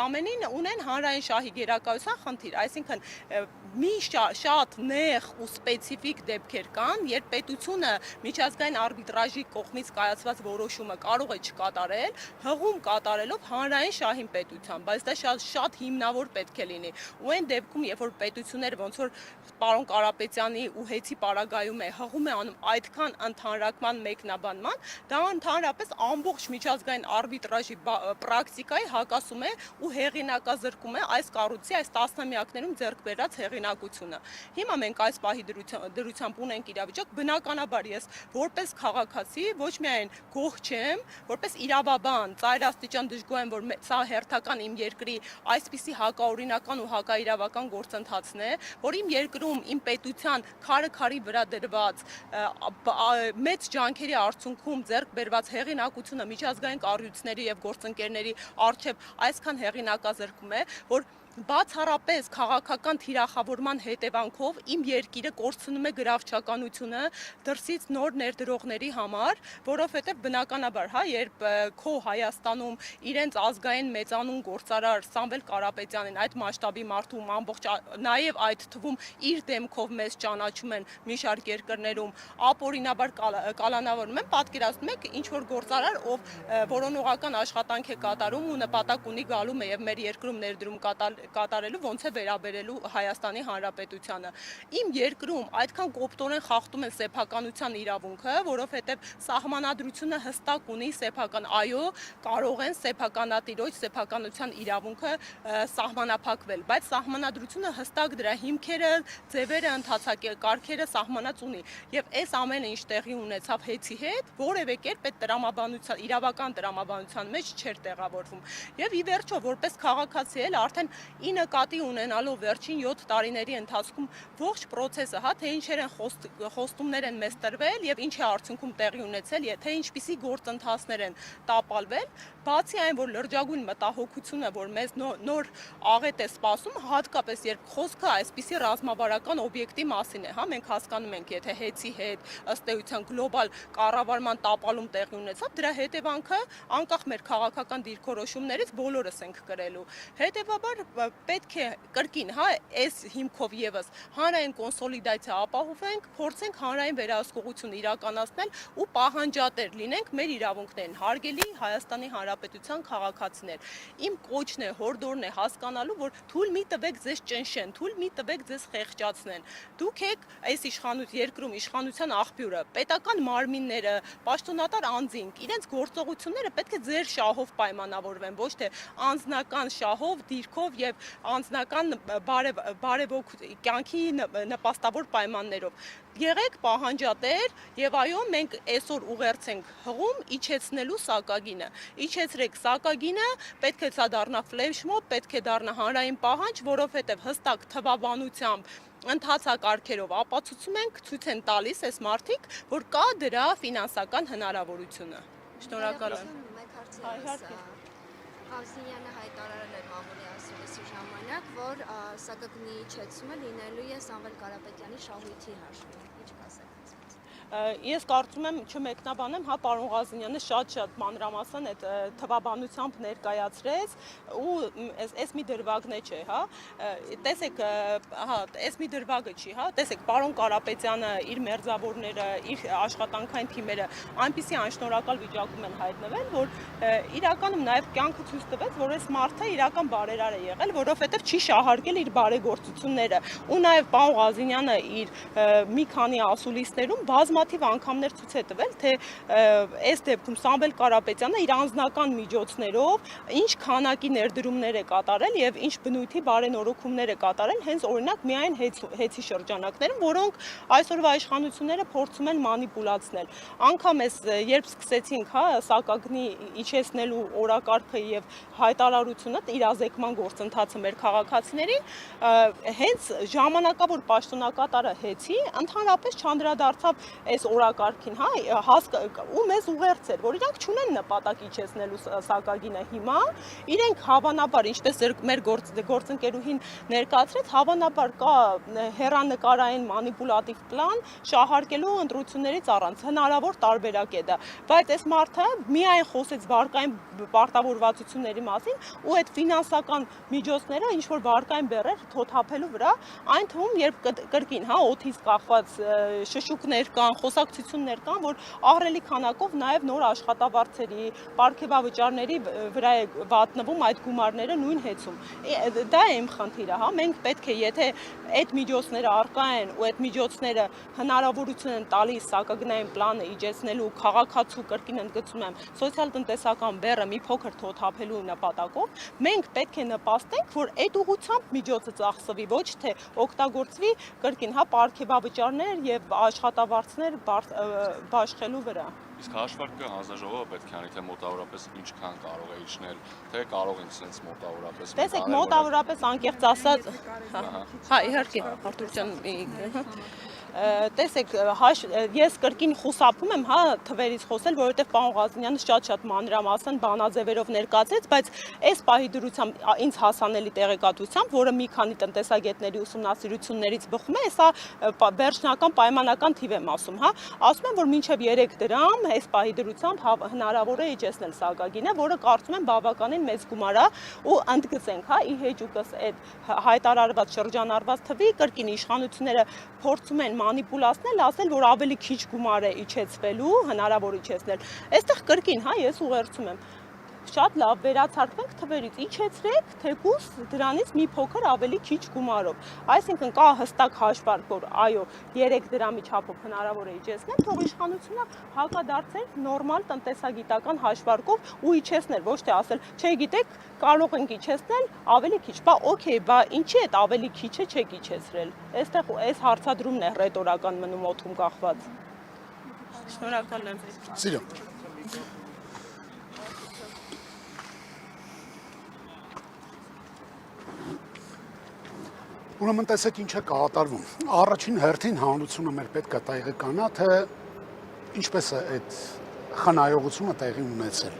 ամենին ունեն հանրային շահի գերակայության խնդիր, այսինքն մի շատ նեղ ու սպეციფიկ դեպքեր կան, երբ պետությունը միջազգային արբիտրաժի կողմից կայացված որոշումը կարող է չկատարել, հղում կատարելով հանրային շահին պետության, բայց դա շատ հիմնավոր պետք է լինի։ Ու այն դեպքում, երբ որ պետությունները ոնց որ պարոն Կարապետյանի ու Հեծի պարագայում է հղում է անում այդքան ընդհանրակման մեկնաբանման, դա ընդհանրապես ամբողջ միջազգային արբիտրաժի պրակտիկայի հակասում է ու հեղինակազրկում է այս կառույցի այս տասնամյակներում ձեռք բերած հեղինակությունը։ Հիմա մենք այս պահի դրությամբ ունենք իրավիճակ, բնականաբար ես որպես քաղաքացի ոչ միայն գոհ չեմ, որպես իրավաբան ծայրաստիճան դժգոհ եմ, որ սա հերթական իմ երկրի այսպիսի հակաօրինական ու հակաիրավական գործընթացն է, որ իմ երկրում իմ պետության քարի վրա դրված մեծ ջանքերի արդյունքում ձեռք բերված հեղինակությունը միջազգային կառույցների եւ գործընկերների առջեւ այսքան հեղինակազրկում է, որ բացառապես քաղաքական թիրախավորման հետևանքով իմ երկիրը կորցնում է գրավչականությունը դրսից նոր ներդրողների համար, որովհետև բնականաբար, երբ քո Հայաստանում իրենց ազգային մեծանուն գործարար Սամվել Կարապետյանին այդ մասշտաբի մարդու ամբողջ նաև այդ թվում իր դեմքով մեզ ճանաչում են մի շարք երկրներում, ապօրինաբար կալանավորում են, պատկերացնում եք ինչ որ գործարար, ով որոնողական աշխատանք է կատարում ու նպատակ ունի գալու եւ մեր երկրում ներդրում կատարելու ոնց է վերաբերելու Հայաստանի Հանրապետությանը։ Իմ երկրում այդքան կոպտորեն խախտում են սեփականության իրավունքը, որովհետև սահմանադրությունը հստակ ունի սեփական, այո, կարող են սեփականատիրոջ սեփականության իրավունքը սահմանափակվել, բայց սահմանադրությունը հստակ դրա հիմքերը, ձևերը, ընթացակարգերը սահմանած ունի։ Եվ այս ամենը ինչ տեղի ունեցավ Հեծի հետ, որևէ կերպ այդ տրամաբանության, իրավական տրամաբանության մեջ չէր տեղավորվում։ Եվ ի վերջո, որպես քաղաքացի էլ արդեն ի նկատի ունենալով վերջին 7 տարիների ընթացքում ողջ process-ը, թե ինչեր են խոստումներ են մեզ տրվել եւ ինչ է արդյունքում տեղի ունեցել, թե ինչպիսի գործընթացներ են տապալվել, բացի այն, որ լրջագույն մտահոգությունը, որ մեզ նոր աղետ է սպասում, հատկապես երբ խոսքը այսպիսի ռազմավարական օբյեկտի մասին է, մենք հասկանում ենք, եթե Հեծի հետ ըստ էության գլոբալ կառավարման տապալում տեղի ունեցավ, դրա հետևանքը անկախ մեր քաղաքական դիրքորոշումներից բոլորս ենք կրելու։ Հետևաբար պետք է կրկին, այս հիմքով եւս հանրային կոնսոլիդացիա ապահովենք, փորձենք հանրային վերահսկողություն իրականացնել ու պահանջատեր լինենք մեր իրավունքներին, հարգելի Հայաստանի Հանրապետության քաղաքացիներ։ Իմ կոչն է, հորդորն է հասկանալու, որ թույլ մի տվեք ձեզ ճնշեն, թույլ մի տվեք ձեզ խեղճացնեն։ Դուք եք այս երկրում իշխանության աղբյուրը, պետական մարմինները, պաշտոնատար անձինք, իրենց գործողությունները պետք է ձեր շահով պայմանավորվեն, ոչ թե անձնական շահով, դիրքով եւ անձնական բարեվոք կյանքի նպաստավոր պայմաններով։ Եղեք պահանջատեր եւ այո, մենք այսօր ուղերձ ենք հղում իջեցնելու սակագինը։ Իջեցրեք սակագինը, պետք է սա դառնա ֆլեշմոբ, պետք է դառնա հանրային պահանջ, որովհետեւ հստակ թվաբանությամբ ընթացակարգերով ապացուցում ենք, ցույց են տալիս այս մարդիկ, որ կա դրա ֆինանսական հնարավորությունը։ Շնորհակալ եմ։ Ազնյանը հայտարարել էր մամուլի ասուլիսի ժամանակ, որ սակագնի իջեցումը լինելու է Սամվել Կարապետյանի շահույթի հաշվին։ Ինչ կասեք։ Ես կարծում եմ չմեկնաբանեմ, պարոն Ղազնյանը շատ մանրամասն այդ թվաբանությամբ ներկայացրեց ու այս մի դրվագն է չէ, տեսեք, այս մի դրվագը չի, տեսեք, պարոն Կարապետյանը իր մերձավորները, իր աշխատանքային թիմերը այնպիսի անշնորհակալ վիճակում են հայտնվել, որ իրականում նաև կյանքը ցույց տվեց, որ այս մարդը իրական բարերար է եղել, որովհետև չի շահարկել իր բարեգործությունները ու նաև պարոն Ղազնյանը իր մի քանի ասուլիսներում բազմաթիվ անգամներ ցույց է տվել, թե այս դեպքում Սամվել Կարապետյանը իր անձնական միջոցներով ինչ քանակի ներդրումներ է կատարել եւ ինչ բնույթի բարենորոգումներ է կատարել հենց օրինակ միայն Հեծի շրջանակներում, որոնք այսօրվա իշխանությունները փորձում են մանիպուլացնել։ Անկամ այս երբ սկսեցինք սակագնի իջեցնելու օրակարգը եւ հայտարարությունը իրազեկման գործընթացը մեր քաղաքացիներին, հենց ժամանակավոր պաշտոնակատարը Հեծի ընդհանրապես չանդրադարձավ այս օրակարգին, հա, ու մեզ ուղերձել, որ իրանք չունեն նպատակ իջեցնելու սակագինը հիմա, իրենք հավանաբար, ինչպես մեր գործընկերուհին ներկայացրեց, հավանաբար կա հեռանկարային մանիպուլատիվ պլան շահարկելու ընտրություններից առանց, հնարավոր տարբերակ է դա, բայց այս մարդը միայն խոսեց վարկային պարտավորվածությունների մասին ու այդ ֆինանսական միջոցները ինչ որ վարկային բեռեր թոթափելու վրա, այն թվում, երբ կրկին, հա, օդից կախված շշուկներ կան, խոսակցություններ կան, որ ահռելի քանակով նաև նոր աշխատավարձերի, պարգևավճարների վրա է վատնվում այդ գումարները նույն հեծում։ Դա է իմ խնդիրը, հա, մենք պետք է, եթե այդ միջոցները առկա են ու այդ միջոցները հնարավորություն են տալիս սակագնային պլանը իջեցնելու քաղաքացու կրկին ընդգծում եմ սոցիալ-տնտեսական բեռը մի փոքր թոթափելու նպատակով, մենք պետք է նպաստենք, որ այդ ուղղությամբ միջոցը ծախսվի, ոչ թե օգտագործվի կրկին, հա, պարգևավճարներ եւ աշխատավարձներ բաշխելու վրա։ Իսկ հաշվարկը հանձնաժողովը պետք է անի, թե մոտավորապես ինչքան կարող է իջնել, թե կարող են sense մոտավորապես։ Տեսեք, մոտավորապես անկեղծ ասած, հա, իհարկե, Արտուր ջան, տեսեք, ես կրկին խուսափում եմ, հա, թվերից խոսել, որովհետև պարոն Ղազարյանը շատ մանրամասն բանաձևերով ներկայացրեց, բայց այս պահի դրությամբ ինձ հասանելի տեղեկատվությամբ, որը մի քանի տնտեսագետների ուսումնասիրություններից բխում է, սա վերջնական պայմանական թիվ եմ ասում, հա, ասում եմ, որ մինչև 3 դրամ այս պահի դրությամբ հնարավոր է իջեցնել սակագինը, որը կարծում եմ բավականին մեծ գումար է ու ընդգծենք, հա, ի հեճուկս այդ հայտարարված շրջանառված թվի կրկին իշխանությունները փորձում են մանիպուլացնել, ասել, որ ավելի քիչ գումար է իջեցվելու, հնարավոր իջեցնել։ Այստեղ կրկին, հա, ես ուղերձում եմ, շատ լավ վերացարկվենք թվերից, իջեցրեք, թեկուզ դրանից մի փոքր ավելի քիչ գումարով։ Այսինքն կա հստակ հաշվարկ, որ այո, 3 դրամի չափով հնարավոր է իջեցնել, թող իշխանությունը հակադարձեր նորմալ տնտեսագիտական հաշվարկով ու իջեցնել, ոչ թե ասել, չէ, գիտեք, կարող ենք իջեցնել ավելի քիչ, բա օքեյ, բա ինչի է ավելի քիչը չեք իջեցրել։ Այստեղ այս հարցադրումն է ռետորական մնում օդում կախված։ Շնորհակալ եմ։ Սիրո։ Ուրեմն տեսեք ինչ է կատարվում։ Առաջին հերթին հանրությունը մեր պետք է տեղեկանա, թե ինչպես է այդ խնայողությունը տեղի ունեցել։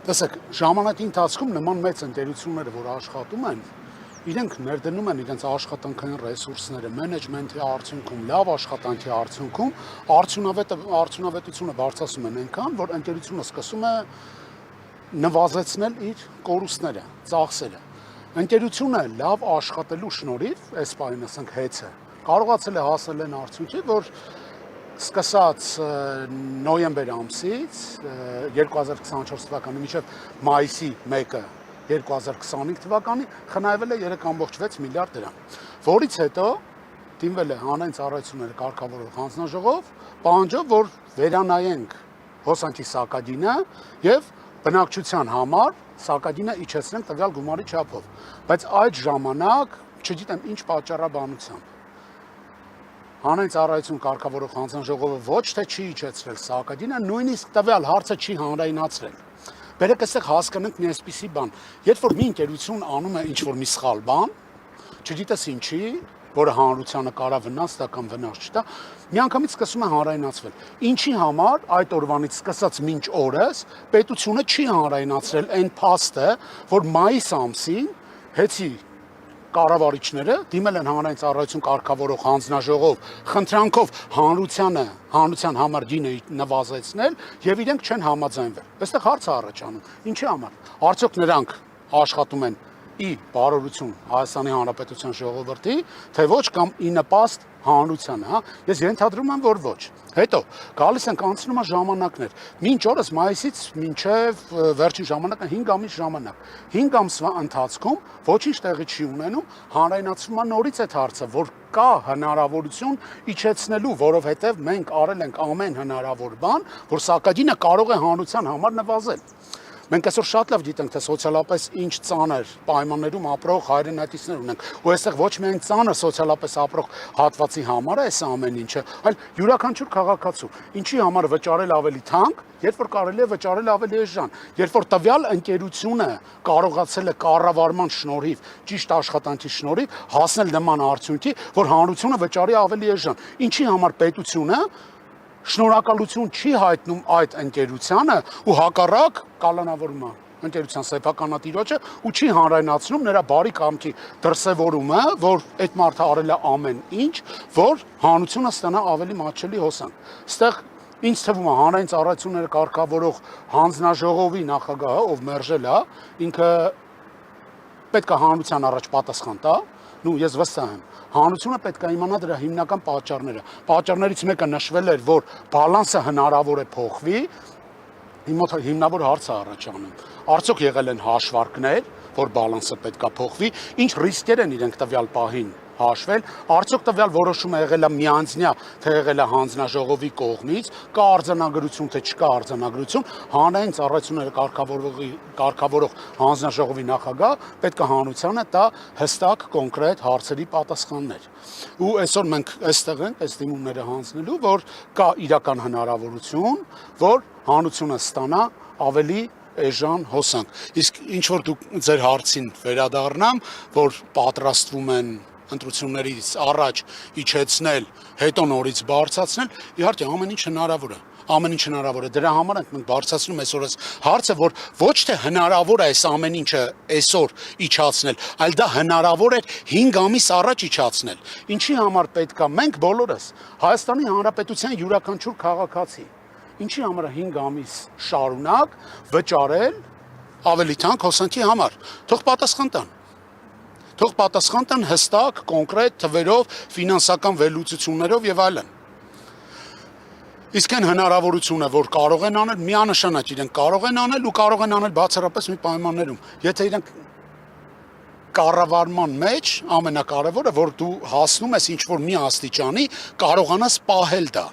Տեսեք, ժամանակի ընթացքում նման մեծ ընկերությունները, որ աշխատում են, իրենք ներդնում են իրենց աշխատանքային ռեսուրսները, մենեջմենթի արդյունքում, լավ աշխատանքի արդյունքում, արդյունավետությունը բարձրացում են այնքան, որ ընկերությունը սկսում է նվազեցնել իր կորուստները, ծախսերը։ Ընկերությունը լավ աշխատելու շնորհիվ, այս պահին ասենք հեծը, կարողացել է հասնել այն արդյունքի, որ սկսած նոյեմբեր ամսից 2024 թվականի մինչև մայիսի 1-ը 2025 թվականի խնայվել է 3.6 միլիարդ դրամ, որից հետո դիմվել է հանրային ծառայությունների կարգավորող հանձնաժողով, պահանջով, որ վերանայենք հոսանքի սակագինը եւ բնակչության համար սակագինը իջեցնենք տվյալ գումարի չափով, բայց այդ ժամանակ չգիտեմ ինչ պատճառաբանությամբ հանրային ծառայություն կարգավորող հանձնաժողովը ոչ թե չի իջեցրել սակագինը, նույնիսկ տվյալ հարցը չի հանրայնացրել։ Բերեք այստեղ հասկանանք մի այսպիսի բան, երբ որ մի ընկերություն անում է ինչ-որ մի սխալ բան, չգիտես ինչի, որը հանրությանը կարա վնաս տա կամ վնաս չտա, միանգամից սկսում է հանրայնացվել։ Ինչի համար այդ օրվանից սկսած մինչ օրս պետությունը չի հանրայնացրել այն փաստը, որ մայիս ամսին հեծի կառավարիչները դիմել են հանրային ծառայություն կարգավորող հանձնաժողով խնդրանքով հանրության համար գինը նվազեցնել եւ իրենք չեն համաձայնվել։ Այստեղ հարց է առաջանում. ինչի համար։ Արդյոք նրանք աշխատում են ի բարօրություն Հայաստանի Հանրապետության ժողովրդի, թե ոչ կամ ի նպաստ հանրությանը, հա։ Ես ենթադրում եմ, որ ոչ։ Հետո գալիս ենք անցնում է ժամանակներ։ Մինչ օրս մայիսից մինչև վերջին ժամանակը 5 ամիս ժամանակ։ 5 ամսվա ընթացքում ոչինչ տեղի չի ունենում, հանրայնացվում է նորից այդ հարցը, որ կա հնարավորություն իջեցնելու, որովհետև մենք արել ենք ամեն հնարավոր բան, որ սակագինը կարող է հանրության համար նվազել։ Մենք այսօր շատ լավ գիտենք, թե սոցիալապես ինչ ծանր պայմաններում ապրող հայրենակիցներ ունենք, ու այստեղ ոչ միայն ծանր սոցիալապես ապրող հատվածի համար է այս ամեն ինչը, այլ յուրաքանչյուր քաղաքացու, ինչի համար վճարել ավելի թանկ, երբ որ կարելի է վճարել ավելի էժան, երբ որ տվյալ ընկերությունը կարողացել է կառավարման շնորհիվ, ճիշտ աշխատանքի շնորհիվ հասնել նման արդյունքի, որ հանրությունը վճարի ավելի էժան, ինչի համար պետությունը շնորհակալություն չի հայտնում այդ ընկերությանը ու հակառակ կալանավորում է ընկերության սեփականատիրոջը ու չի հանրայնացնում նրա բարի կամքի դրսևորումը, որ այդ մարդը արել է ամեն ինչ, որ հանրությունը ստանա ավելի մատչելի հոսանք։ Այստեղ ինձ թվում է հանրային ծառայությունները կարգավորող հանձնաժողովի նախագահը, ով մերժել է, ինքը պետք է հանրության առաջ պատասխան տա, ու ես վստահ եմ, հանրությունը պետք է իմանա դրա հիմնական պատճառները։ Պատճառներից մեկը նշվել էր, որ բալանսը հնարավոր է փոխվի, հիմնավոր հարց է առաջանում։ Արդյոք եղել են հաշվարկներ, որ բալանսը պետք է փոխվի, ինչ ռիսկեր են իրենք տվյալ պահին հաշվել, արդյոք տվյալ որոշումը եղել է միանձնյա, թե եղել է հանձնաժողովի կողմից, կա արձանագրություն, թե չկա արձանագրություն, հանրային ծառայությունները կարգավորող հանձնաժողովի նախագահ պետք է հանրությանը տա հստակ կոնկրետ հարցերի պատասխաններ։ Ու այսօր մենք այստեղ ենք այս դիմումները հանձնելու, որ կա իրական հնարավորություն, որ հանրությունը ստանա ավելի էժան հոսանք։ Իսկ ինչ որ դուք ձեր հարցին վերադառնամ, որ պատրաստվում են ընտրություններից առաջ իջեցնել, հետո նորից բարձրացնել, իհարկե ամեն ինչ հնարավոր է։ Ամեն ինչ հնարավոր է։ Դրա համար ենք մենք բարձրացնում այսօր այս հարցը, որ ոչ թե հնարավոր է այս ամեն ինչը այսօր իջացնել, այլ դա հնարավոր էր 5 ամիս առաջ իջացնել։ Ինչի համար պետք է մենք բոլորս Հայաստանի Հանրապետության յուրաքանչյուր քաղաքացի ինչի համար 5 ամիս շարունակ վճարել ավելի թանկ հոսանքի համար։ Թող պատասխան տան։ Թող պատասխան տան հստակ, կոնկրետ թվերով, ֆինանսական վերլուծություններով եւ այլն։ Իսկ այն հնարավորությունը, որ կարող են անել, միանշանակ իրենք կարող են անել ու կարող են անել բացառապես մի պայմաններում։ Եթե իրենք կառավարման մեջ ամենակարևորը, որ դու հասնում ես ինչ-որ մի աստիճանի, կարողանաս պահել դա։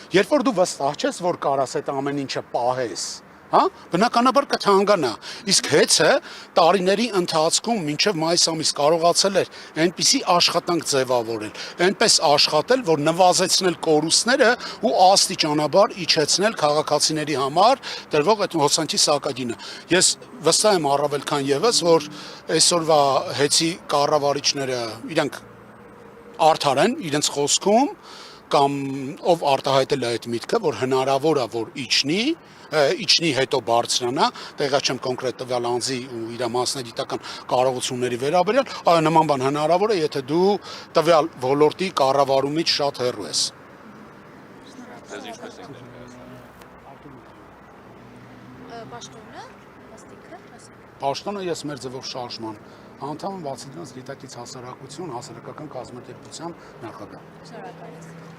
Երբ որ դու վստահ ես, որ կարաս այդ ամեն ինչը պահես, հա, բնականաբար կթանկանա։ Իսկ հեծը տարիների ընթացքում մինչև մայիս ամիս կարողացել էր այնպիսի աշխատանք ձևավորել, այնպես աշխատել, որ նվազեցնել կորուստները ու աստիճանաբար իջեցնել քաղաքացիների համար դրվող այդ հոսանքի սակագինը։ Ես վստահ եմ առավել քան եւս, որ այսօրվա հեծի կառավարիչները իրենք արդար են իրենց խոսքում կամ ով արտահայտել է այդ միտքը, որ հնարավոր է, որ իջնի հետո բարձրանա, տեղա չեմ կոնկրետ տվյալ անձի ու իր մասնագիտական կարողությունների վերաբերյալ, այո, նման բան հնարավոր է, եթե դու տվյալ ոլորտի կառավարումից շատ հեռու ես։ Ձեզ ինչպես եք ներկայացնում։ Պաշտոնը, ոստիկը, Պաշտոնը ես մեր ձևով շարժման անդամ եմ, բացի դրանից գիտակից հասարակություն, հասարակական կազմակերպության նախագահ։ շնորհակալ եմ։